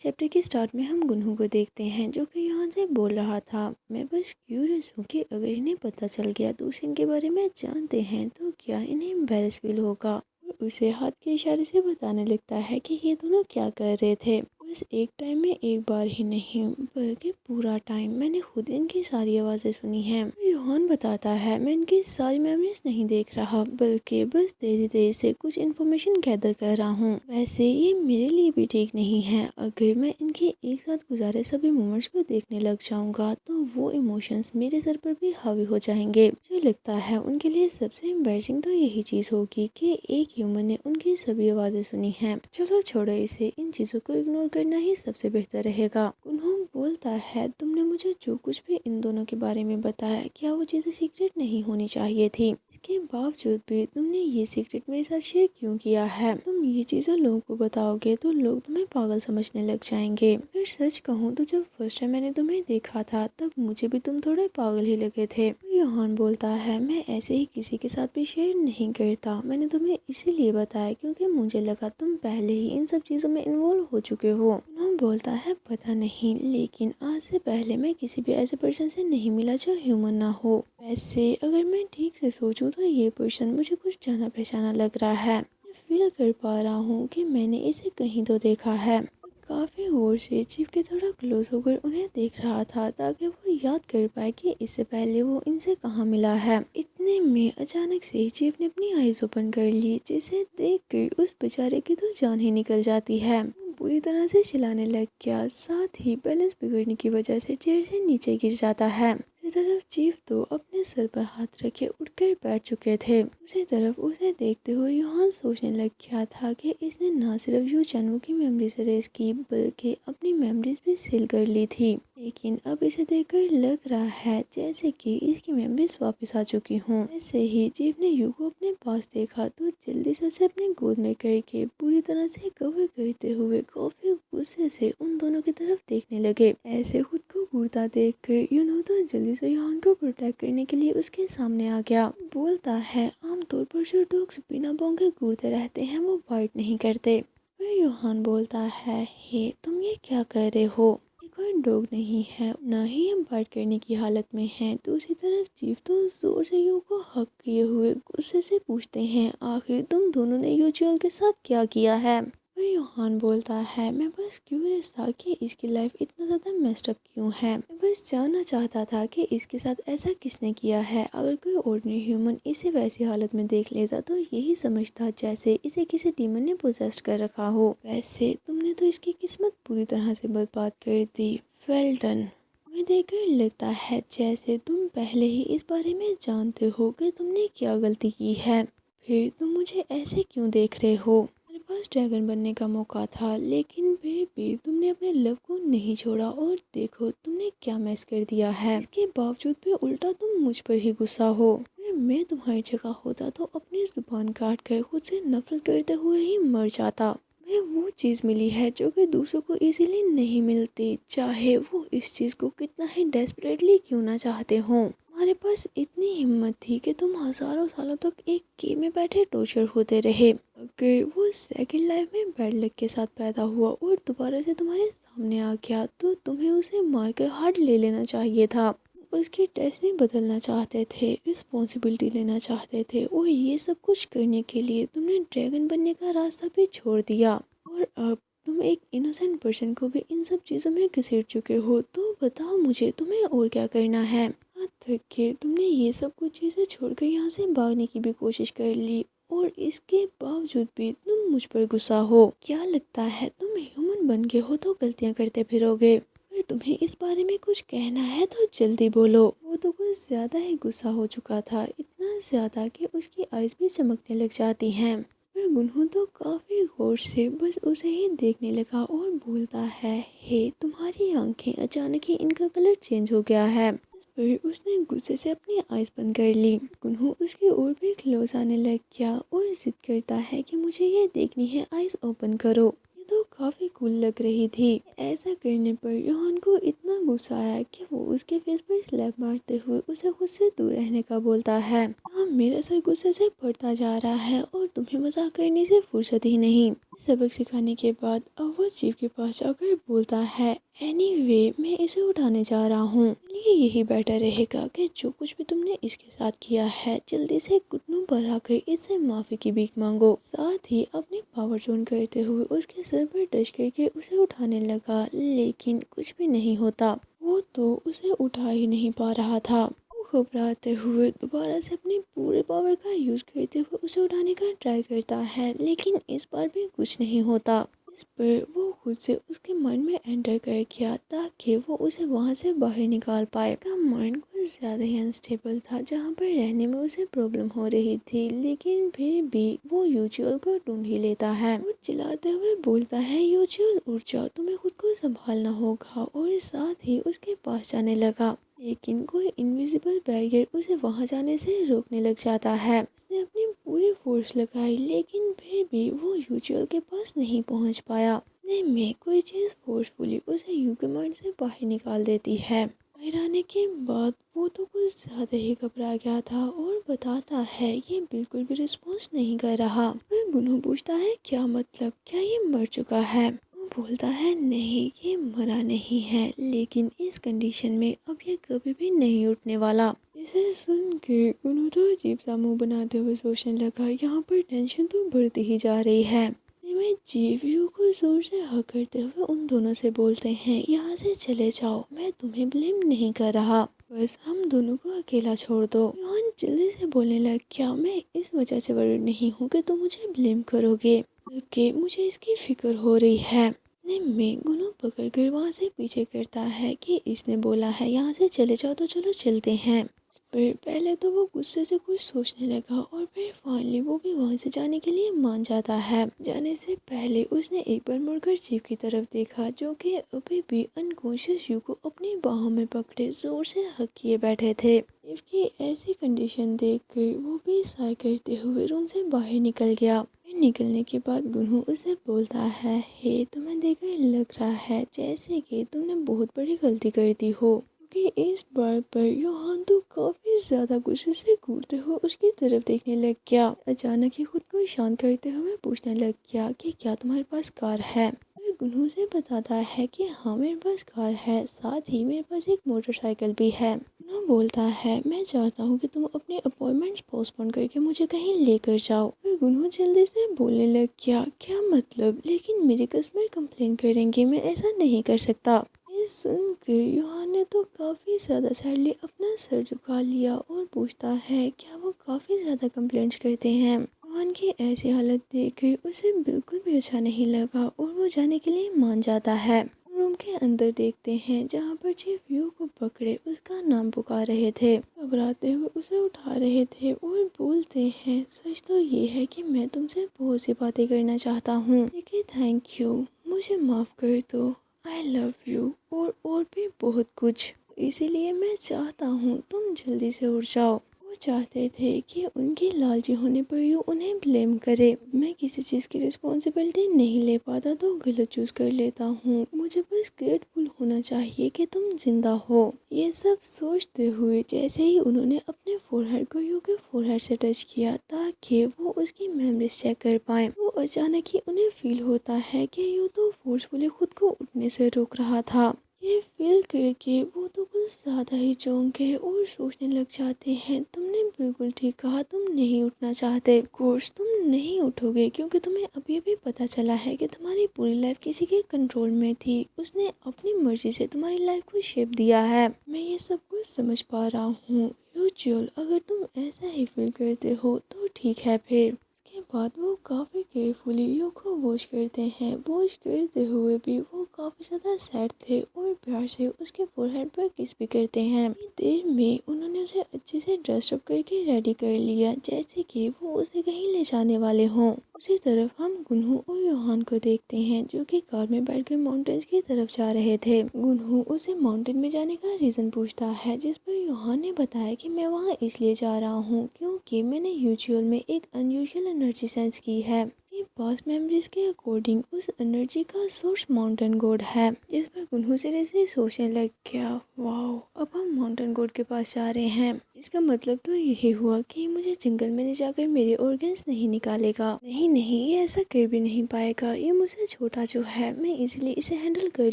Chapter के start में हम गुनहू को देखते हैं जो कि यहाँ से बोल रहा था, मैं बस क्यूरियस हूँ कि अगर इन्हें पता चल गया दूसरे इनके बारे में जानते हैं तो क्या इन्हें एम्बैरेस फील होगा। और उसे हाथ के इशारे से बताने लगता है कि ये दोनों क्या कर रहे थे। बस एक टाइम में एक बार ही नहीं बल्कि पूरा टाइम मैंने खुद इनकी सारी आवाज़ें सुनी हैं। योहान बताता है मैं इनकी सारी मेमोरीज नहीं देख रहा बल्कि बस धीरे धीरे से कुछ इन्फॉर्मेशन गैदर कर रहा हूँ। वैसे ये मेरे लिए भी ठीक नहीं है। अगर मैं इनके एक साथ गुजारे सभी मोमेंट्स को देखने लग जाऊंगा तो वो इमोशंस मेरे सर पर भी हावी हो जाएंगे। मुझे लगता है उनके लिए सबसे एम्बैरेसिंग तो यही चीज़ होगी कि एक ह्यूमन ने उनकी सभी आवाज़ें सुनी हैं। चलो छोड़ो इसे, इन चीज़ों को इग्नोर करना ही सबसे बेहतर रहेगा। उन्होंने बोलता है तुमने मुझे जो कुछ भी इन दोनों के बारे में बताया क्या वो चीज़ें सीक्रेट नहीं होनी चाहिए थी? इसके बावजूद भी तुमने ये सीक्रेट मेरे साथ शेयर क्यों किया है? तुम ये चीज़ें लोगों को बताओगे तो लोग तुम्हें पागल समझने लग जाएंगे। अगर सच कहूँ तो जब फर्स्ट टाइम मैंने तुम्हें देखा था तब मुझे भी तुम थोड़े पागल ही लगे थे। योहान बोलता है मैं ऐसे ही किसी के साथ भी शेयर नहीं करता। मैंने तुम्हें इसीलिए बताया क्योंकि मुझे लगा तुम पहले ही इन सब चीज़ों में इन्वॉल्व हो चुके हो। उन्होंने बोलता है पता नहीं, लेकिन आज से पहले मैं किसी भी ऐसे पर्सन से नहीं मिला जो ह्यूमन ना हो। वैसे अगर मैं ठीक से सोचूं तो ये पर्सन मुझे कुछ जाना पहचाना लग रहा है। मैं फील कर पा रहा हूँ कि मैंने इसे कहीं तो देखा है। काफ़ी गौर से चीफ के थोड़ा क्लोज होकर उन्हें देख रहा था ताकि वो याद कर पाए कि इससे पहले वो इनसे कहाँ मिला है। इतने में अचानक से चीफ ने अपनी आईज ओपन कर ली जिसे देखकर उस बेचारे की तो जान ही निकल जाती है। पूरी तरह से चिल्लाने लग गया, साथ ही बैलेंस बिगड़ने की वजह से चेयर से नीचे गिर जाता है। दूसरी तरफ चीफ तो अपने सर पर हाथ रखे उठकर बैठ चुके थे। दूसरी तरफ उसे देखते हुए योहान सोचने लग गया था कि इसने न सिर्फ यू चैनू की मेमोरीज एरेज की बल्कि अपनी मेमोरीज भी सील कर ली थी। लेकिन अब इसे देखकर लग रहा है जैसे कि इसकी मेमोरीज वापस आ चुकी हूँ। ऐसे ही चीफ ने यू को अपने पास देखा तो जल्दी से उसे अपने गोद में करके पूरी तरह से कवर करते हुए काफी गुस्से से उन दोनों की तरफ देखने लगे। ऐसे खुद को घूरता देखकर यूनो तो जल्दी से योहान को प्रोटेक्ट करने के लिए उसके सामने आ गया। बोलता है आमतौर पर जो डॉग्स बिना भौंके घूरते रहते हैं वो बाइट नहीं करते। फिर योहान बोलता है हे तुम ये क्या कर रहे हो? ये कोई डॉग नहीं है, ना ही हम बाइट करने की हालत में हैं। दूसरी तरफ चीफ तो जोर से यू को हक किए हुए गुस्से से पूछते हैं आखिर तुम दोनों ने यू चुएल के साथ क्या किया है? फिर योहान बोलता है मैं बस क्यूरियस था कि इसकी लाइफ इतना ज़्यादा मेस्ड अप क्यों है। मैं बस जानना चाहता था कि इसके साथ ऐसा किसने किया है। अगर कोई ऑर्डिनरी ह्यूमन इसे वैसी हालत में देख लेता तो यही समझता जैसे इसे किसी डीमन ने पोजेस्ट कर रखा हो। वैसे तुमने तो इसकी किस्मत पूरी तरह से बर्बाद कर दी। Well done. तुम्हें देखकर लगता है जैसे तुम पहले ही इस बारे में जानते हो कि तुमने क्या गलती की है। फिर तुम मुझे ऐसे क्यों देख रहे हो? पास ड्रैगन बनने का मौका था लेकिन फिर भी तुमने अपने लव को नहीं छोड़ा और देखो तुमने क्या मैस कर दिया है। इसके बावजूद भी उल्टा तुम मुझ पर ही गुस्सा हो। अगर मैं तुम्हारी जगह होता तो अपनी जुबान काट कर खुद से नफरत करते हुए ही मर जाता। मैं वो चीज़ मिली है जो कि दूसरों को इजीली नहीं मिलती, चाहे वो इस चीज़ को कितना ही डेस्परेटली क्यों ना चाहते हों। तुम्हारे पास इतनी हिम्मत थी कि तुम हजारों सालों तक एक गेम में बैठे टॉर्चर होते रहे। अगर वो सेकंड लाइफ में बैड लक के साथ पैदा हुआ और दोबारा से तुम्हारे सामने आ गया तो तुम्हें उसे मार कर हार्ट ले लेना चाहिए था। उसकी डेस्टिनी बदलना चाहते थे, रिस्पॉन्सिबिलिटी लेना चाहते थे और ये सब कुछ करने के लिए तुमने ड्रैगन बनने का रास्ता भी छोड़ दिया। और अब तुम एक इनोसेंट पर्सन को भी इन सब चीज़ों में घसीट चुके हो। तो बताओ मुझे तुम्हें और क्या करना है? यहाँ तक कि तुमने ये सब कुछ चीज़ें छोड़कर यहाँ से भागने की भी कोशिश कर ली और इसके बावजूद भी तुम मुझ पर गुस्सा हो। क्या लगता है तुम ह्यूमन बन गए हो तो गलतियाँ करते फिरोगे? अगर तुम्हें इस बारे में कुछ कहना है तो जल्दी बोलो। वो तो कुछ ज़्यादा ही गुस्सा हो चुका था, इतना ज़्यादा कि उसकी आईज भी चमकने लग जाती हैं। पर गुनहू तो काफ़ी गौर से बस उसे ही देखने लगा और बोलता है हे तुम्हारी आंखें अचानक ही इनका कलर चेंज हो गया है। फिर उसने गुस्से से अपनी आईज बंद कर ली। गुनहू उसकी ओर भी क्लोज आने लग गया और जिद करता है कि मुझे ये देखनी है, आईज ओपन करो। ये तो काफी कूल लग रही थी। ऐसा करने पर योहान को इतना गुस्सा आया कि वो उसके फेस पर स्लैप मारते हुए उसे खुद से दूर रहने का बोलता है। हाँ, मेरा सर गुस्से से बढ़ता जा रहा है और तुम्हें मजाक करने से फुर्सत ही नहीं। सबक सिखाने के बाद अब वो चीफ के पास जाकर बोलता है, एनीवे मैं इसे उठाने जा रहा हूँ, ये यही बेटर रहेगा कि जो कुछ भी तुमने इसके साथ किया है जल्दी से घुटनों पर आकर इससे माफी की भीख मांगो। साथ ही अपनी पावर जोन करते हुए उसके सर पर टच करके उसे उठाने लगा, लेकिन कुछ भी नहीं होता। वो तो उसे उठा ही नहीं पा रहा था। वो घबराते हुए दोबारा से अपनी पूरे पावर का यूज करते हुए उसे उठाने का ट्राई करता है, लेकिन इस बार भी कुछ नहीं होता। इस पर वो खुद से उसके माइंड में एंटर कर गया ताकि वो उसे वहां से बाहर निकाल पाए। उसका माइंड कुछ ज़्यादा ही अनस्टेबल था, जहाँ पर रहने में उसे प्रॉब्लम हो रही थी, लेकिन फिर भी वो यूजुअल को ढूंढ ही लेता है और चिल्लाते हुए बोलता है, यूजुअल उठ जाओ, तुम्हें खुद को संभालना होगा। और साथ ही उसके पास जाने लगा, लेकिन कोई इनविजिबल बैरियर उसे वहां जाने से रोकने लग जाता है। उसने अपनी पूरी फोर्स लगाई, लेकिन फिर भी वो यूजुअल के पास नहीं पहुंच पाया। इतने में कोई चीज फोर्सफुली उसे यू के माइंड से बाहर निकाल देती है। बाहर आने के बाद वो तो कुछ ज्यादा ही घबरा गया था और बताता है ये बिल्कुल भी रिस्पॉन्स नहीं कर रहा। फिर गुनहू पूछता है, क्या मतलब, क्या ये मर चुका है? वो बोलता है, नहीं ये मरा नहीं है, लेकिन इस कंडीशन में अब ये कभी भी नहीं उठने वाला। इसे सुन के गुनहू तो अजीब सा मुंह बनाते हुए सोचने लगा, यहाँ पर टेंशन तो बढ़ती ही जा रही है। इतने में जीव यू को जोर से हक करते हुए उन दोनों से बोलते हैं, यहाँ से चले जाओ, मैं तुम्हें ब्लेम नहीं कर रहा, बस हम दोनों को अकेला छोड़ दो। योहान जल्दी से बोलने लग गया, मैं इस वजह से वरीड नहीं हूँ कि तुम मुझे ब्लेम करोगे, बल्कि मुझे इसकी फिक्र हो रही है। इतने में गुनहू पकड़ कर वहाँ से पीछे करता है कि इसने बोला है यहाँ से चले जाओ, तो चलो चलते हैं। पर पहले तो वो गुस्से से कुछ सोचने लगा और फिर फाइनली वो भी वहाँ से जाने के लिए मान जाता है। जाने से पहले उसने एक बार मुड़कर चीफ की तरफ देखा, जो कि अभी भी अनकॉन्शियस यू को अपनी बाहों में पकड़े जोर से हक किए बैठे थे। चीफ की ऐसी कंडीशन देखकर वो भी साय करते हुए रूम से बाहर निकल गया। निकलने के बाद गुनहू उसे बोलता है, हे तुम्हें देखकर लग रहा है जैसे कि तुमने बहुत बड़ी गलती कर दी हो, क्योंकि इस बार पर योहान तो काफी ज्यादा गुस्से से घूरते हुए उसकी तरफ देखने लग गया। अचानक ही खुद को शांत करते हुए पूछने लग गया कि क्या तुम्हारे पास कार है? फिर गुनहू से बताता है कि हाँ मेरे पास कार है, साथ ही मेरे पास एक मोटरसाइकिल भी है। गुनहू बोलता है, मैं चाहता हूँ कि तुम अपने अपॉइंटमेंट्स पोस्टपोन करके मुझे कहीं लेकर जाओ। फिर गुनहू जल्दी से बोलने लग गया, क्या मतलब, लेकिन मेरे कस्टमर कंप्लेन करेंगे, मैं ऐसा नहीं कर सकता। ये सुनकर योहान ने तो काफ़ी ज़्यादा सैडली अपना सर झुका लिया और पूछता है, क्या वो काफ़ी ज़्यादा कंप्लेंट्स करते हैं? योहान की ऐसी हालत देखकर उसे बिल्कुल भी अच्छा नहीं लगा और वो जाने के लिए मान जाता है। रूम के अंदर देखते हैं जहाँ पर चीफ यू को पकड़े उसका नाम पुकार रहे थे, घबराते हुए उसे उठा रहे थे और बोलते हैं, सच तो ये है कि मैं तुमसे बहुत सी बातें करना चाहता हूँ, लेकिन थैंक यू, मुझे माफ़ कर दो, आई लव यू और भी बहुत कुछ, इसीलिए मैं चाहता हूँ तुम जल्दी से उठ जाओ। वो चाहते थे कि उनके लालची होने पर यू उन्हें ब्लेम करे। मैं किसी चीज़ की रिस्पॉन्सिबिलिटी नहीं ले पाता तो गलत चूज कर लेता हूँ, मुझे बस ग्रेटफुल होना चाहिए कि तुम जिंदा हो। ये सब सोचते हुए जैसे ही उन्होंने अपने फोरहेड को यू के फोरहेड से टच किया ताकि वो उसकी मेमोरीज चेक कर पाए, वो अचानक ही उन्हें फील होता है कि यू तो फोर्सफुली खुद को उठने से रोक रहा था। ये फील करके वो तो कुछ ज़्यादा ही चौंक गए और सोचने लग जाते हैं, तुमने बिल्कुल ठीक कहा, तुम नहीं उठना चाहते, कोर्स तुम नहीं उठोगे क्योंकि तुम्हें अभी अभी पता चला है कि तुम्हारी पूरी लाइफ किसी के कंट्रोल में थी, उसने अपनी मर्जी से तुम्हारी लाइफ को शेप दिया है। मैं ये सब कुछ समझ पा रहा हूँ यूजुअल, अगर तुम ऐसा ही फील करते हो तो ठीक है। फिर के बाद वो काफ़ी केयरफुली यू को वॉश करते हैं। वॉश करते हुए भी वो काफ़ी ज़्यादा सैड थे और प्यार से उसके फोरहेड पर किस भी करते हैं। इतनी देर में उन्होंने उसे अच्छे से ड्रेस अप करके रेडी कर लिया जैसे कि वो उसे कहीं ले जाने वाले हों। उसी तरफ हम गुनहू और योहान को देखते हैं जो कि कार में बैठकर माउंटेन्स की तरफ जा रहे थे। गुनहू उसे माउंटेन में जाने का रीज़न पूछता है, जिस पर योहान ने बताया कि मैं वहाँ इसलिए जा रहा हूँ क्योंकि मैंने यूजुअल में एक अनयूजुअल एनर्जी सेंस की है। मेरी पास मेमोरीज के अकॉर्डिंग उस एनर्जी का सोर्स माउंटेन गोड है। जिस पर गुनहू सीरियसली सोचने लग गया, वाओ, अब हम माउंटेन गोड के पास जा रहे हैं। इसका मतलब तो यही हुआ कि मुझे जंगल में ले जाकर मेरे ऑर्गन्स नहीं निकालेगा। नहीं नहीं, ये ऐसा कर भी नहीं पाएगा। ये मुझसे छोटा जो है, मैं इजीली इसे हैंडल कर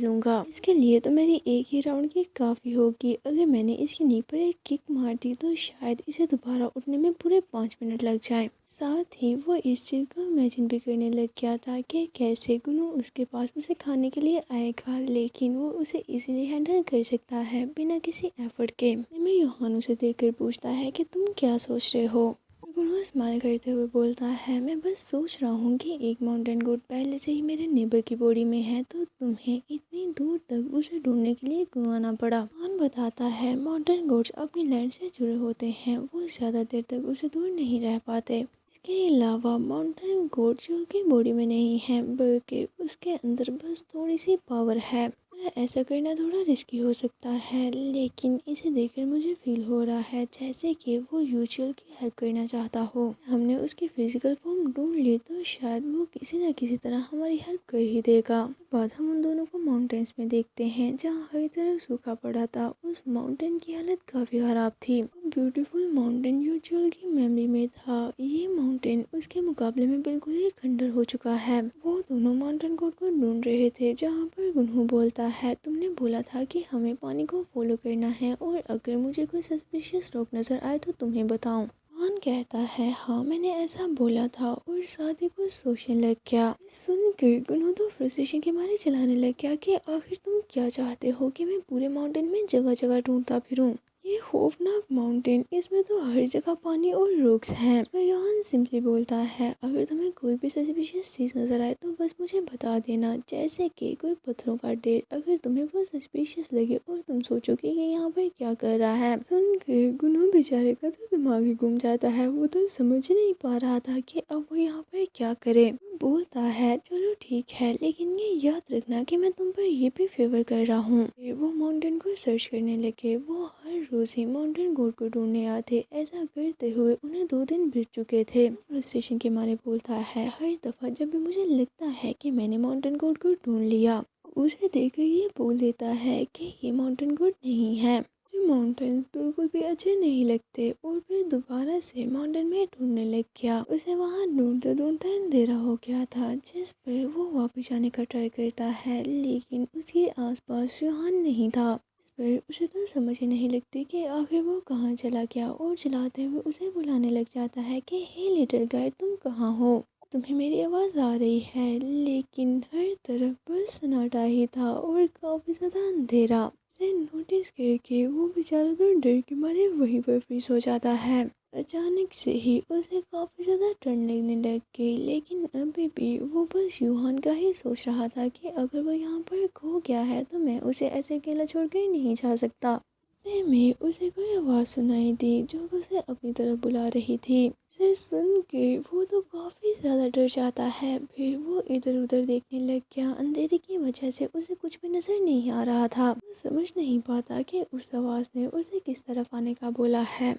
लूंगा। इसके लिए तो मेरी एक ही राउंड की काफ़ी होगी। अगर मैंने इसकी नींव पर एक किक मार दी तो शायद इसे दोबारा उठने में पूरे 5 मिनट लग जाए। साथ ही वो इस चीज़ को इमेजिन भी करने लग गया था कि कैसे गुनू उसके पास उसे खाने के लिए आएगा, लेकिन वो उसे इजीली हैंडल कर सकता है बिना किसी एफर्ट के। मैं योहान उसे देखकर पूछता है कि तुम क्या सोच रहे हो। गुनू स्माइल करते हुए बोलता है, मैं बस सोच रहा हूँ कि एक माउंटेन गोट पहले से ही मेरे नेबर की बॉडी में है, तो तुम्हें इतनी दूर तक उसे ढूंढने के लिए क्यों आना पड़ा। योहान बताता है, माउंटेन गोट्स अपनी लैंड से जुड़े होते हैं, वो ज़्यादा देर तक उसे दूर नहीं रह पाते। इसके अलावा माउंटेन गोट जो कि बॉडी में नहीं है, बल्कि उसके अंदर बस थोड़ी सी पावर है। ऐसा करना थोड़ा रिस्की हो सकता है, लेकिन इसे देखकर मुझे फील हो रहा है जैसे कि वो यूजुअल की हेल्प करना चाहता हो। हमने उसकी फिजिकल फॉर्म ढूंढ ली तो शायद वो किसी न किसी तरह हमारी हेल्प कर ही देगा। बाद हम उन दोनों को माउंटेन्स में देखते हैं जहाँ हर तरफ सूखा पड़ा था। उस माउंटेन की हालत काफ़ी ख़राब थी। ब्यूटीफुल माउंटेन यूजुअल की मेमोरी में था, ये माउंटेन उसके मुकाबले में बिल्कुल ही खंडर हो चुका है। वो दोनों माउंटेन गोट को ढूंढ रहे थे जहाँ पर गुनहू बोलता है, तुमने बोला था कि हमें पानी को फॉलो करना है और अगर मुझे कोई सस्पिशियस रॉक नजर आए तो तुम्हें बताऊं। हान कहता है, हाँ मैंने ऐसा बोला था, और साथ ही कुछ सोचने लग गया। सुनकर गुनहू तो फ्रस्ट्रेशन के मारे चिल्लाने लग गया कि आखिर तुम क्या चाहते हो कि मैं पूरे माउंटेन में जगह जगह ढूंढता फिरूं। ये खौफनाक माउंटेन, इसमें तो हर जगह पानी और रॉक्स हैं। तो योहान सिंपली बोलता है, अगर तुम्हें कोई भी सस्पिशियस चीज़ नजर आए तो बस मुझे बता देना, जैसे कि कोई पत्थरों का ढेर। अगर तुम्हें वो सस्पिशियस लगे और तुम सोचो कि ये यहाँ पर क्या कर रहा है। सुनकर गुनहू बेचारे का तो दिमाग ही घूम जाता है। वो तो समझ ही नहीं पा रहा था कि अब वो यहाँ पर क्या करे। बोलता है, चलो ठीक है, लेकिन ये याद रखना कि मैं तुम पर ये भी फेवर कर रहा हूँ। फिर वो माउंटेन को सर्च करने लगे। वो हर रोज ही माउंटेन गोड को ढूंढने आते। ऐसा करते हुए उन्हें 2 दिन बीत चुके थे। फ्रस्ट्रेशन के मारे बोलता है, हर दफा जब भी मुझे लगता है कि मैंने माउंटेन गोड को ढूंढ लिया, उसे देखकर ये बोल देता है कि ये माउंटेन गोड नहीं है। माउंटेन्स बिल्कुल भी अच्छे नहीं लगते, और फिर दोबारा से माउंटेन में ढूंढने लग गया। उसे वहाँ ढूंढते ढूंढते अंधेरा हो गया था, जिस पर वो वापस जाने का ट्राई करता है, लेकिन उसके आसपास योहान नहीं था। इस पर उसे तो समझ ही नहीं लगती कि आखिर वो कहाँ चला गया, और चलाते हुए उसे बुलाने लग जाता है कि हे लिटिल गाय, तुम कहाँ हो। तुम्हें मेरी आवाज़ आ रही है, लेकिन हर तरफ बस सन्नाटा ही था और काफ़ी ज़्यादा अंधेरा। उसे नोटिस करके वो बेचारा तो डर के मारे वहीं पर फ्रीज हो जाता है। अचानक से ही उसे काफ़ी ज़्यादा ठंड लगने लग गई, लेकिन अभी भी वो बस योहान का ही सोच रहा था कि अगर वो यहाँ पर खो गया है तो मैं उसे ऐसे अकेला छोड़कर नहीं जा सकता। इतने में उसे कोई आवाज़ सुनाई दी जो उसे अपनी तरफ बुला रही थी। उसे सुन के वो तो काफ़ी ज़्यादा डर जाता है। फिर वो इधर उधर देखने लग गया। अंधेरे की वजह से उसे कुछ भी नज़र नहीं आ रहा था। वो समझ नहीं पाता कि उस आवाज़ ने उसे किस तरफ आने का बोला है।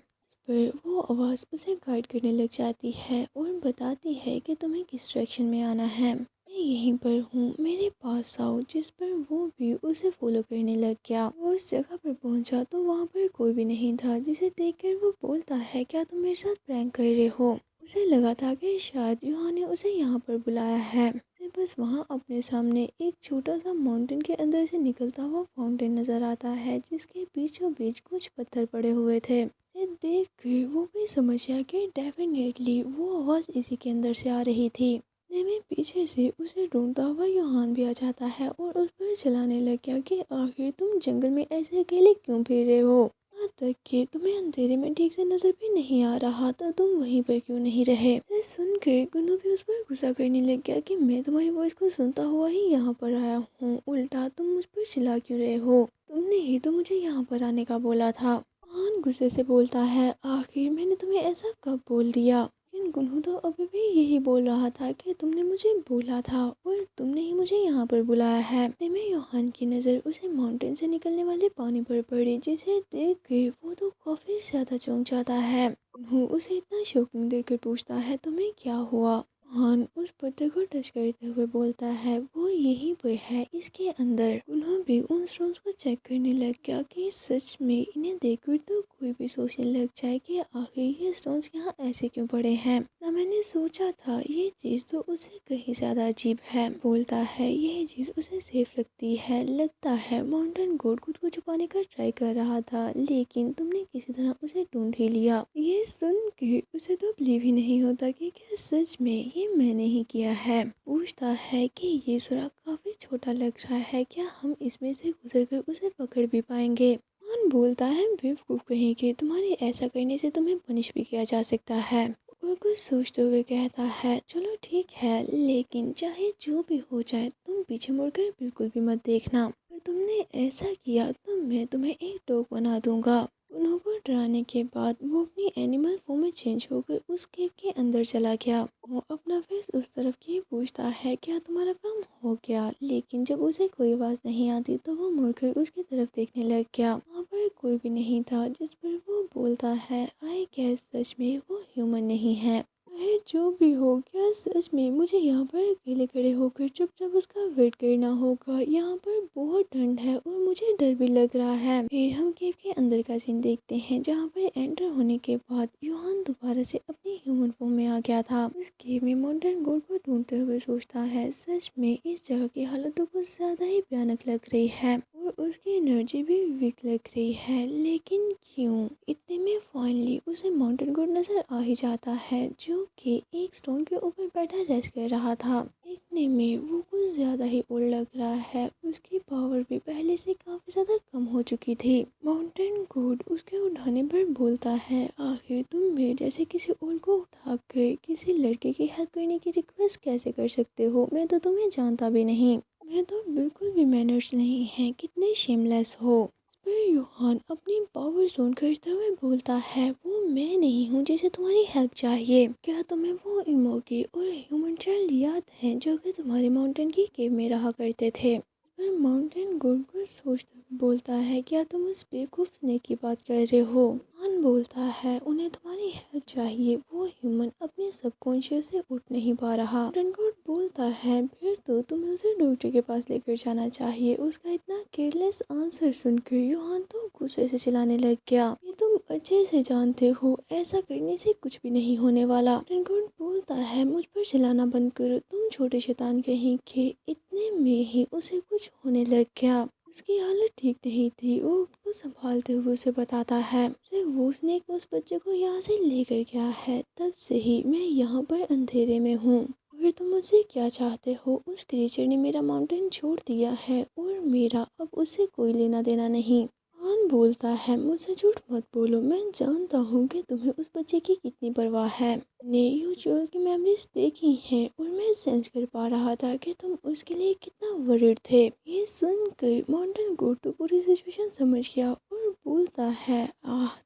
पर वो आवाज़ उसे गाइड करने लग जाती है और बताती है कि तुम्हें किस डायरेक्शन में आना है। मैं यहीं पर हूँ, मेरे पास आओ। जिस पर वो भी उसे फॉलो करने लग गया। वो उस जगह पर पहुँचा तो वहाँ पर कोई भी नहीं था, जिसे देखकर वो बोलता है, क्या तुम मेरे साथ प्रैंक कर रहे हो। उसे लगा था कि शायद योहान ने उसे यहाँ पर बुलाया है। उसे बस वहाँ अपने सामने एक छोटा सा माउंटेन के अंदर से निकलता हुआ फाउंटेन नजर आता है, जिसके बीचों बीच कुछ पत्थर पड़े हुए थे। देख कर वो भी समझ गया कि डेफिनेटली वो आवाज़ इसी के अंदर से आ रही थी। इतने में पीछे से उसे ढूंढता हुआ योहान भी आ जाता है और उस पर चलाने लग गया कि आखिर तुम जंगल में ऐसे अकेले क्यों फिर रहे हो। यहाँ तक कि तुम्हें अंधेरे में ठीक से नजर भी नहीं आ रहा तो तुम वहीं पर क्यों नहीं रहे। इसे सुनकर गुनू भी उस पर गुस्सा करने लग गया कि मैं तुम्हारी वॉइस को सुनता हुआ ही यहाँ पर आया हूँ, उल्टा तुम मुझ पर चिल्ला क्यों रहे हो। तुमने ही तो मुझे यहाँ पर आने का बोला था। योहान गुस्से से बोलता है, आखिर मैंने तुम्हें ऐसा कब बोल दिया। लेकिन गुनहू तो अभी भी यही बोल रहा था कि तुमने मुझे बोला था और तुमने ही मुझे यहाँ पर बुलाया है। इतने में योहान की नज़र उसे माउंटेन से निकलने वाले पानी पर पड़ी, जिसे देख कर वो तो काफी ज्यादा चौंक जाता है। गुनहू उसे इतना शॉकिंग देखकर पूछता है, तुम्हें क्या हुआ। हान उस पत्ते को टच करते हुए बोलता है, वो यहीं पर है इसके अंदर। उन्होंने भी उन स्टोन्स को चेक करने लग गया कि सच में इन्हें देखकर तो कोई भी सोचने लग जाए कि आखिर ये स्टोन्स यहाँ ऐसे क्यों पड़े हैं। ना मैंने सोचा था, ये चीज़ तो उसे कहीं ज़्यादा अजीब है। बोलता है यह चीज़ उसे सेफ लगती है। लगता है माउंटेन गोड खुद को छुपाने का ट्राई कर रहा था, लेकिन तुमने किसी तरह उसे ढूंढ ही लिया। ये सुन के उसे तो बिलीव ही नहीं होता कि क्या सच में ये मैंने ही किया है। पूछता है कि ये सुराख काफी छोटा लग रहा है, क्या हम इसमें से गुजरकर उसे पकड़ भी पाएंगे। मान बोलता है, बेवकूफ कहीं के, तुम्हारे ऐसा करने से तुम्हें पनिश भी किया जा सकता है। और कुछ सोचते हुए कहता है, चलो ठीक है, लेकिन चाहे जो भी हो जाए तुम पीछे मुड़कर बिल्कुल भी मत देखना। अगर तुमने ऐसा किया तो मैं तुम्हें एक डॉग बना दूंगा। उनको डराने के बाद वो अपनी एनिमल फॉर्म में चेंज होकर उस केव के अंदर चला गया। वो अपना फेस उस तरफ की पूछता है, क्या तुम्हारा काम हो गया। लेकिन जब उसे कोई आवाज़ नहीं आती तो वो मुड़कर उसकी तरफ देखने लग गया। वहाँ पर कोई भी नहीं था, जिस पर वो बोलता है, आई गेस सच में वो ह्यूमन नहीं है। चाहे जो भी हो, क्या सच में मुझे यहाँ पर अकेले खड़े होकर चुपचाप उसका वेट करना होगा। यहाँ पर बहुत ठंड है और मुझे डर भी लग रहा है। फिर हम केव के अंदर का सीन देखते हैं, जहाँ पर एंटर होने के बाद योहान दोबारा से अपनी ह्यूमन फॉर्म में आ गया था। उस केव में माउंटेन गोड को ढूंढते हुए सोचता है, सच में इस जगह की हालत तो कुछ ज्यादा ही भयानक लग रही है और उसकी एनर्जी भी वीक लग रही है। लेकिन क्यों। इतने में फाइनली उसे माउंटेन गोड नजर आ ही जाता है, जो कि एक स्टोन के ऊपर बैठा रेस्ट कर रहा था। देखने में वो कुछ ज्यादा ही ओल्ड लग रहा है। उसकी पावर भी पहले से काफी ज्यादा कम हो चुकी थी। माउंटेन गोड उसके उठाने पर बोलता है, आखिर तुम मेरे जैसे किसी ओल्ड को उठाकर किसी लड़के की हेल्प करने की रिक्वेस्ट कैसे कर सकते हो। मैं तो तुम्हें जानता भी नहीं। मैं तो बिल्कुल भी मैनर्स नहीं है। कितने शेमलेस हो। पर योहान अपनी पावर जोन करते हुए बोलता है, वो मैं नहीं हूँ जिसे तुम्हारी हेल्प चाहिए। क्या तुम्हें वो इमोगी और ह्यूमन चाइल्ड याद है जो कि तुम्हारे माउंटेन की केव में रहा करते थे। पर माउंटेन गोड को सोचते हुए बोलता है, क्या तुम उस बेवकूफ स्नेक की बात कर रहे हो। हान बोलता है, उन्हें तुम्हारी हेल्प चाहिए। वो ह्यूमन अपने सबकॉन्शियस से उठ नहीं पा रहा। माउंटेन गोड बोलता है, फिर तो तुम्हें उसे डॉक्टर के पास लेकर जाना चाहिए। उसका इतना केयरलेस आंसर सुनकर योहान तो गुस्से से चिल्लाने लग गया, ये तुम अच्छे से जानते हो ऐसा करने से कुछ भी नहीं होने वाला। माउंटेन गोड बोलता है, मुझ पर चिल्लाना बंद करो, तुम छोटे शैतान कहीं के। इतने में ही उसे कुछ होने लग गया। उसकी हालत ठीक नहीं थी। वो उसको संभालते हुए उसे बताता है, उसे वो स्नेक उस बच्चे को यहाँ से लेकर गया है, तब से ही मैं यहाँ पर अंधेरे में हूँ। अगर तुम मुझसे क्या चाहते हो, उस क्रिएचर ने मेरा माउंटेन छोड़ दिया है और मेरा अब उससे कोई लेना देना नहीं। हान बोलता है, मुझसे झूठ मत बोलो, मैं जानता हूँ कि तुम्हें उस बच्चे की कितनी परवाह है। मैंने यूजुअल की मेमोरीज देखी हैं और मैं सेंस कर पा रहा था कि तुम उसके लिए कितना वरीड थे। ये सुनकर माउंटेन गोड तो पूरी सिचुएशन समझ गया और बोलता है,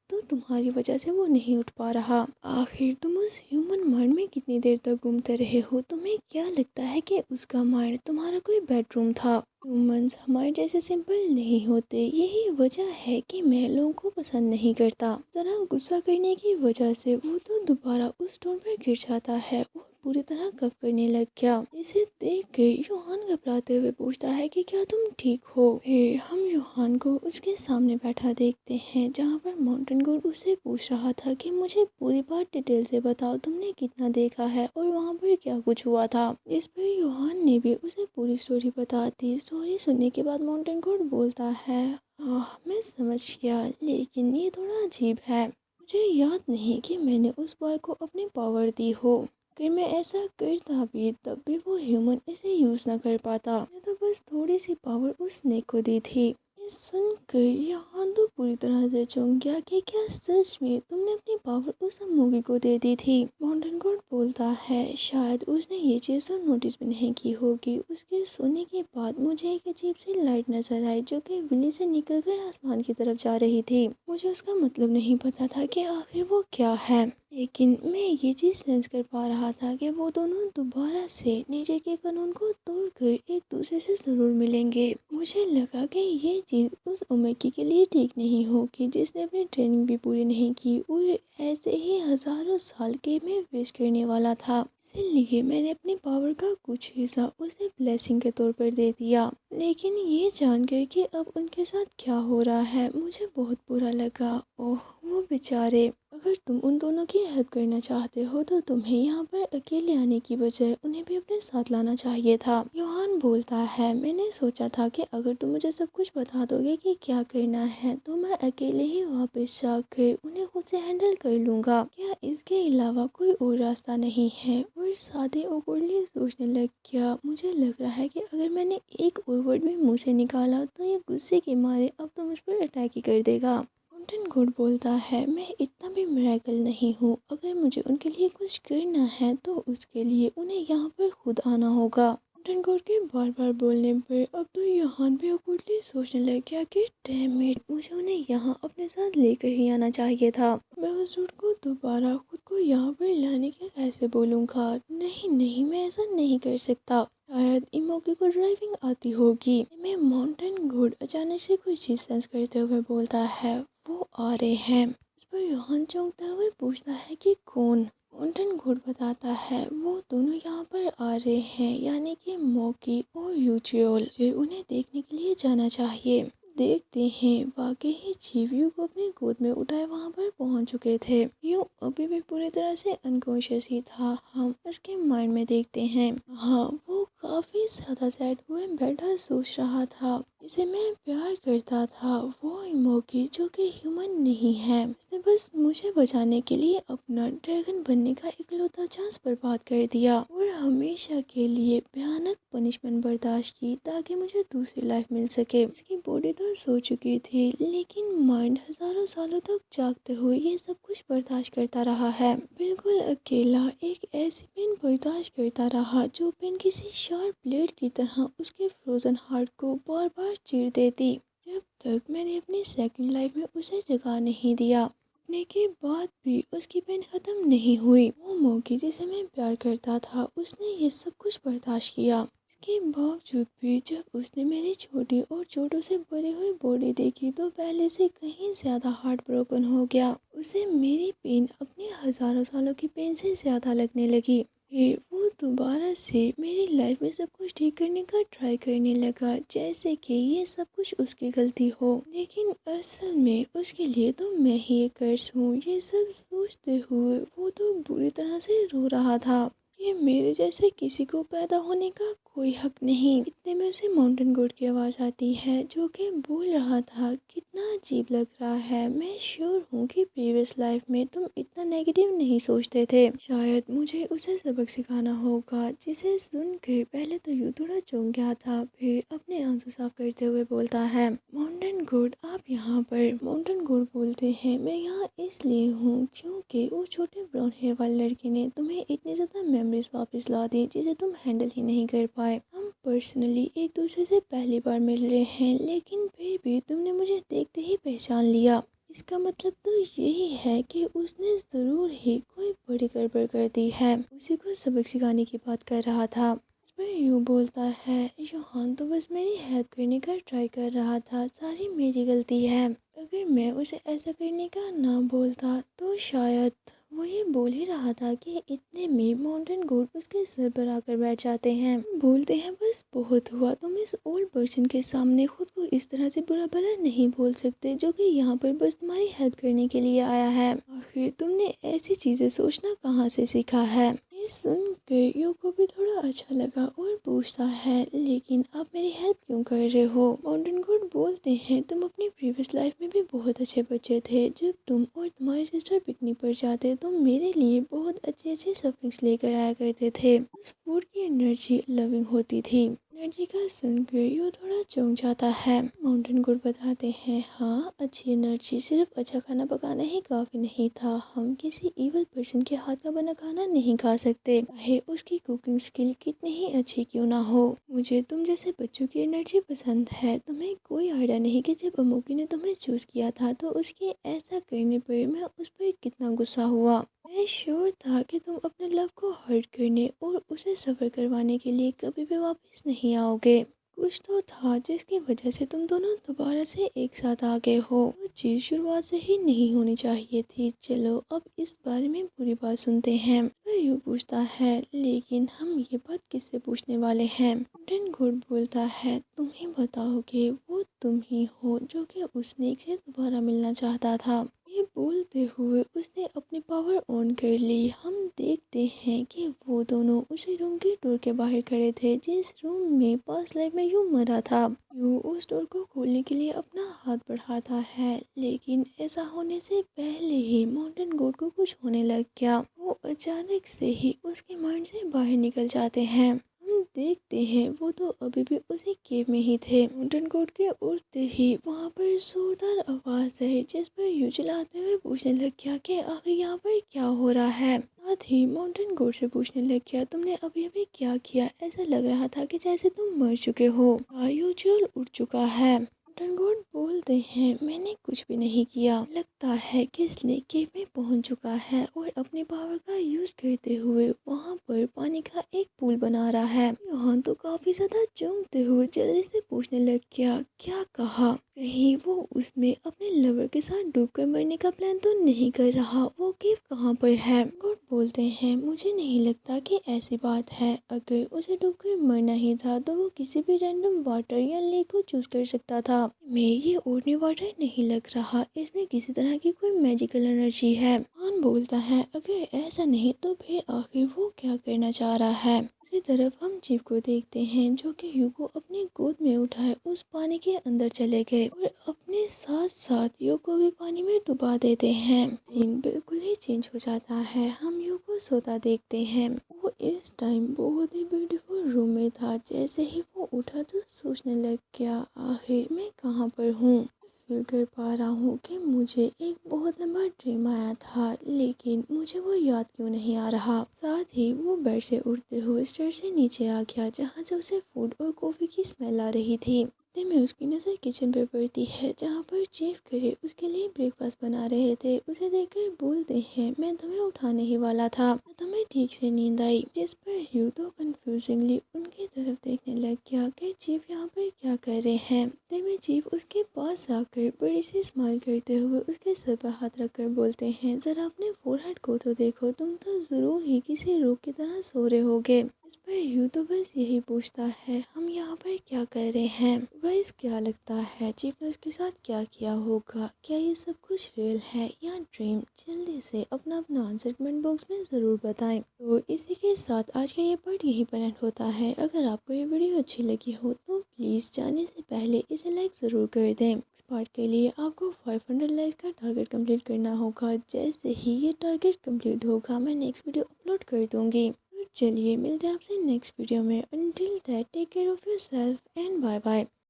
तो तुम्हारी वजह से वो नहीं उठ पा रहा। आखिर तुम उस ह्यूमन माइंड में कितनी देर तक घूमते रहे हो। तुम्हें क्या लगता है कि उसका माइंड तुम्हारा कोई बेडरूम था। ह्यूमंस हमारे जैसे सिंपल नहीं होते। यही वजह है कि मैं लोगों को पसंद नहीं करता। इस तरह गुस्सा करने की वजह से वो तो दोबारा उस स्टोन पर गिर जाता है और पूरी तरह कफ करने लग गया। इसे देख के योहान घबराते हुए पूछता है कि क्या तुम ठीक हो। फिर हम योहान को उसके सामने बैठा देखते हैं, जहाँ पर माउंटेन गोड उससे पूछ रहा था कि मुझे पूरी बात डिटेल से बताओ, तुमने कितना देखा है और वहाँ पर क्या कुछ हुआ था। इस पर योहान ने भी उसे पूरी स्टोरी बता दी। स्टोरी सुनने के बाद माउंटेन गोड बोलता है, मैं समझ गया, लेकिन ये थोड़ा अजीब है। मुझे याद नहीं कि मैंने उस बॉय को अपनी पावर दी हो। अगर मैं ऐसा करता भी तब भी वो ह्यूमन इसे यूज़ ना कर पाता। मैंने तो बस थोड़ी सी पावर उस स्नेक को दी थी। ये सुनकर यहाँ तो पूरी तरह से चौंक गया कि क्या सच में तुमने अपनी पावर उस अमोगी को दे दी थी। माउंटेन गोड बोलता है, शायद उसने ये चीज़ तो नोटिस भी नहीं की होगी। उसके सोने के बाद मुझे एक अजीब सी लाइट नजर आई, जो कि बिल्ली से निकलकर आसमान की तरफ जा रही थी। मुझे उसका मतलब नहीं पता था कि आखिर वो क्या है, लेकिन मैं ये चीज़ सेंस कर पा रहा था कि वो दोनों दोबारा से नेचर के कानून को तोड़कर एक दूसरे से ज़रूर मिलेंगे। मुझे लगा कि ये चीज़ उस उमकी के लिए ठीक नहीं होगी, जिसने अपनी ट्रेनिंग भी पूरी नहीं की और ऐसे ही हज़ारों साल के में वेस्ट करने वाला था। इसीलिए मैंने अपनी पावर का कुछ हिस्सा उसे ब्लेसिंग के तौर पर दे दिया। लेकिन ये जानकर कि अब उनके साथ क्या हो रहा है मुझे बहुत बुरा लगा। ओह वो बेचारे। अगर तुम उन दोनों की हेल्प करना चाहते हो तो तुम्हें यहाँ पर अकेले आने की बजाय उन्हें भी अपने साथ लाना चाहिए था। योहान बोलता है, मैंने सोचा था कि अगर तुम मुझे सब कुछ बता दोगे कि क्या करना है तो मैं अकेले ही वापस जाकर उन्हें खुद से हैंडल कर लूँगा। क्या इसके अलावा कोई और रास्ता नहीं है? और साथ ही awkwardly सोचने लग गया, मुझे लग रहा है कि अगर मैंने एक और वर्ड भी मुँह से निकाला तो ये गुस्से के मारे अब तो मुझ पर अटैक ही कर देगा। माउंटेन गुड बोलता है, मैं इतना भी मिरेकल नहीं हूँ। अगर मुझे उनके लिए कुछ करना है तो उसके लिए उन्हें यहाँ पर खुद आना होगा। माउंटेन गुड के बार बार बोलने पर अब तो यहाँ भी awkwardly सोचने लग गया कि डैम इट, मुझे उन्हें यहाँ अपने साथ लेकर ही आना चाहिए था। मैं उस झूठ को दोबारा खुद को यहाँ पर लाने के कैसे बोलूँगा? नहीं नहीं, मैं ऐसा नहीं कर सकता। शायद इमोकी को ड्राइविंग आती होगी। मैं माउंटेन गुड अचानक से कोई चीज़ सेंस करते हुए बोलता है, वो आ रहे हैं। इस पर योहान चौंकते हुए पूछता है कि कौन? माउंटेन गुड बताता है, वो दोनों यहाँ पर आ रहे हैं, यानी कि मौकी और यूचियोल। उन्हें देखने के लिए जाना चाहिए। देखते हैं वाकई ही जीव को अपनी गोद में उठाए वहाँ पर पहुँच चुके थे। यूं अभी भी पूरी तरह से अनकॉन्शियस ही था। हम उसके माइंड में देखते हैं, हाँ वो काफी ज्यादा सैड हुए बैठा सोच रहा था। जिसे मैं प्यार करता था वो इमोकी जो कि ह्यूमन नहीं है, उसने बस मुझे बचाने के लिए अपना ड्रैगन बनने का इकलौता चांस बर्बाद कर दिया और हमेशा के लिए भयानक पनिशमेंट बर्दाश्त की ताकि मुझे दूसरी लाइफ मिल सके। इसकी बॉडी तो सो चुकी थी लेकिन माइंड हजारों सालों तक जागते हुए ये सब कुछ बर्दाश्त करता रहा है। बिल्कुल अकेला एक ऐसी पेन बर्दाश्त करता रहा जो पेन किसी शार्प ब्लेड की तरह उसके फ्रोजन हार्ट को बार बार चीर देती। जब तक मैंने अपनी सेकंड लाइफ में उसे जगा नहीं दिया, अपने के बाद भी उसकी पेन खत्म नहीं हुई। वो मौकी जिसे मैं प्यार करता था उसने ये सब कुछ बर्दाश्त किया। इसके बावजूद भी जब उसने मेरी छोटी और चोटों से भरी हुई बॉडी देखी तो पहले से कहीं ज्यादा हार्ट ब्रोकन हो गया। उसे मेरी पेन अपनी हजारों सालों की पेन से ज्यादा लगने लगी। फिर वो दोबारा से मेरी लाइफ में सब कुछ ठीक करने का ट्राई करने लगा जैसे कि ये सब कुछ उसकी गलती हो। लेकिन असल में उसके लिए तो मैं ही एक कर्स हूँ। ये सब सोचते हुए वो तो बुरी तरह से रो रहा था कि मेरे जैसे किसी को पैदा होने का कोई हक नहीं। इतने में से माउंटेन गोड की आवाज़ आती है जो कि बोल रहा था, कितना अजीब लग रहा है। मैं श्योर हूँ कि प्रीवियस लाइफ में तुम इतना नेगेटिव नहीं सोचते थे। शायद मुझे उसे सबक सिखाना होगा। जिसे सुनकर पहले तो यूँ थोड़ा चौंक गया था, फिर अपने आंसू साफ करते हुए बोलता है, माउंटेन गोड आप यहाँ पर? माउंटेन गोड बोलते हैं, मैं यहाँ इसलिए हूँ क्योंकि उस छोटे ब्राउन हेयर वाले लड़के ने तुम्हें इतनी ज़्यादा मेमोरीज वापस ला दी जिसे तुम हैंडल ही नहीं कर पाए। हम पर्सनली एक दूसरे से पहली बार मिल रहे हैं लेकिन फिर भी तुमने मुझे देखते ही पहचान लिया। इसका मतलब तो यही है कि उसने ज़रूर ही कोई बड़ी गड़बड़ कर दी है। उसी को सबक सिखाने की बात कर रहा था। इसमें यूँ बोलता है, योहान तो बस मेरी हेल्प करने का ट्राई कर रहा था, सारी मेरी गलती है। अगर मैं उसे ऐसा करने का ना बोलता तो शायद वो ये बोल ही रहा था कि इतने में माउंटेन गोड उसके सर पर आकर बैठ जाते हैं। बोलते हैं, बस बहुत हुआ, तुम इस ओल्ड पर्सन के सामने खुद को इस तरह से बुरा भला नहीं बोल सकते जो कि यहाँ पर बस तुम्हारी हेल्प करने के लिए आया है। आखिर तुमने ऐसी चीजें सोचना कहाँ से सीखा है? ये सुन के यू को भी थोड़ा अच्छा लगा और पूछता है, लेकिन आप मेरी हेल्प क्यों कर रहे हो? माउंटेन गोड बोलते हैं, तुम अपनी प्रीवियस लाइफ में भी बहुत अच्छे बच्चे थे। जब तुम और तुम्हारी सिस्टर पिकनिक पर जाते तो मेरे लिए बहुत अच्छी अच्छी सफरिंग्स लेकर आया करते थे। उस फूड की एनर्जी लविंग होती थी। एनर्जी का सुनकर यू थोड़ा चौंक जाता है। माउंटेन गुड बताते हैं, हाँ अच्छी एनर्जी, सिर्फ अच्छा खाना पकाना ही काफ़ी नहीं था। हम किसी इवल पर्सन के हाथ का बना खाना नहीं खा सकते, चाहे उसकी कुकिंग स्किल कितनी ही अच्छी क्यों ना हो। मुझे तुम जैसे बच्चों की एनर्जी पसंद है। तुम्हें कोई आइडिया नहीं कि जब अमोकी ने तुम्हें चूज़ किया था तो उसके ऐसा करने पर मैं उस पर कितना गुस्सा हुआ। मैं श्योर था कि तुम अपने लव को हर्ट करने और उसे सफ़र करवाने के लिए कभी भी वापस नहीं आओगे। कुछ तो था जिसकी वजह से तुम दोनों दोबारा से एक साथ आ गए हो। वो चीज़ शुरुआत से ही नहीं होनी चाहिए थी। चलो अब इस बारे में पूरी बात सुनते हैं। वह यूँ पूछता है, लेकिन हम ये बात किससे पूछने वाले हैं? माउंटेन गोड बोलता है, तुम ही बताओगे। वो तुम ही हो जो कि उस स्नेक से दोबारा मिलना चाहता था। ये बोलते हुए उसने अपनी पावर ऑन कर ली। हम देखते हैं कि वो दोनों उसी रूम के डोर के बाहर खड़े थे जिस रूम में पास्ट लाइफ में यूं मरा था। यूं उस डोर को खोलने के लिए अपना हाथ बढ़ाता है, लेकिन ऐसा होने से पहले ही माउंटेन गोड को कुछ होने लग गया। वो अचानक से ही उसके माइंड से बाहर निकल जाते हैं। हम देखते हैं वो तो अभी भी उसी केव में ही थे। माउंटेन गोड के उड़ते ही वहाँ पर जोरदार आवाज आई, जिस पर यू चिल्लाते हुए पूछने लग गया कि आखिर यहाँ पर क्या हो रहा है। साथ ही माउंटेन गोड से पूछने लग गया, तुमने अभी अभी क्या किया? ऐसा लग रहा था कि जैसे तुम मर चुके हो। यूजुअल उड़ चुका है। माउंटेन गोड बोलते हैं, मैंने कुछ भी नहीं किया। लगता है कि स्नेक केव में पहुंच चुका है और अपनी पावर का यूज करते हुए वहां पर पानी का एक पूल बना रहा है। यहाँ तो काफी ज्यादा चौंकते हुए जल्दी से पूछने लग गया, क्या कहा? कहीं वो उसमें अपने लवर के साथ डूबकर मरने का प्लान तो नहीं कर रहा? वो केव कहाँ पर है? गॉड बोलते हैं, मुझे नहीं लगता कि ऐसी बात है। अगर उसे डूबकर मरना ही था तो वो किसी भी रैंडम वाटर या लेक को चूज कर सकता था। मैं ये ordinary वाटर नहीं लग रहा, इसमें किसी तरह की कोई मैजिकल एनर्जी है। खान बोलता है, अगर ऐसा नहीं तो फिर आखिर वो क्या करना चाह रहा है? दूसरी तरफ हम चीफ को देखते हैं जो कि यू को अपनी गोद में उठाए उस पानी के अंदर चले गए और अपने साथ साथ यू को भी पानी में डुबा देते हैं। सीन बिल्कुल ही चेंज हो जाता है। हम यू को सोता देखते हैं। वो इस टाइम बहुत ही ब्यूटीफुल रूम में था। जैसे ही वो उठा तो सोचने लग गया, आखिर मैं कहाँ पर हूँ? फील कर पा रहा हूँ कि मुझे एक बहुत लंबा ड्रीम आया था, लेकिन मुझे वो याद क्यों नहीं आ रहा। साथ ही वो बेड से उठते हुए स्टेयर से नीचे आ गया, जहाँ से उसे फूड और कॉफ़ी की स्मेल आ रही थी। इतने में उसकी नज़र किचन पर पड़ती है, जहाँ पर चीफ करे उसके लिए ब्रेकफास्ट बना रहे थे। उसे देखकर बोलते हैं, मैं तुम्हें उठाने ही वाला था, तुम्हें ठीक से नींद आई। जिस पर यू तो कंफ्यूजिंगली उनकी तरफ देखने लग गया कि चीफ यहाँ पर क्या कर रहे हैं। इतने में चीफ उसके पास आकर बड़ी सी स्माइल करते हुए उसके सर पर हाथ रखकर बोलते हैं, जरा अपने फोरहेड को तो देखो, तुम तो जरूर ही किसी रोग की तरह सो रहे होगे। इस पर यू तो बस यही पूछता है, हम यहाँ पर क्या कर रहे हैं? गाइस, क्या लगता है चीफ ने उसके साथ क्या किया होगा? क्या ये सब कुछ रियल है या ड्रीम? जल्दी से अपना अपना आंसर कमेंट बॉक्स में ज़रूर बताएं। तो इसी के साथ आज का ये पार्ट यहीं पर एंड होता है। अगर आपको ये वीडियो अच्छी लगी हो तो प्लीज़ जाने से पहले इसे लाइक ज़रूर कर दें। इस पार्ट के लिए आपको 500 लाइक्स का टारगेट कंप्लीट करना होगा। जैसे ही ये टारगेट कंप्लीट होगा मैं नेक्स्ट वीडियो अपलोड कर दूँगी। तो चलिए मिलते हैं आपसे नेक्स्ट वीडियो में। Until that take care of yourself and bye bye.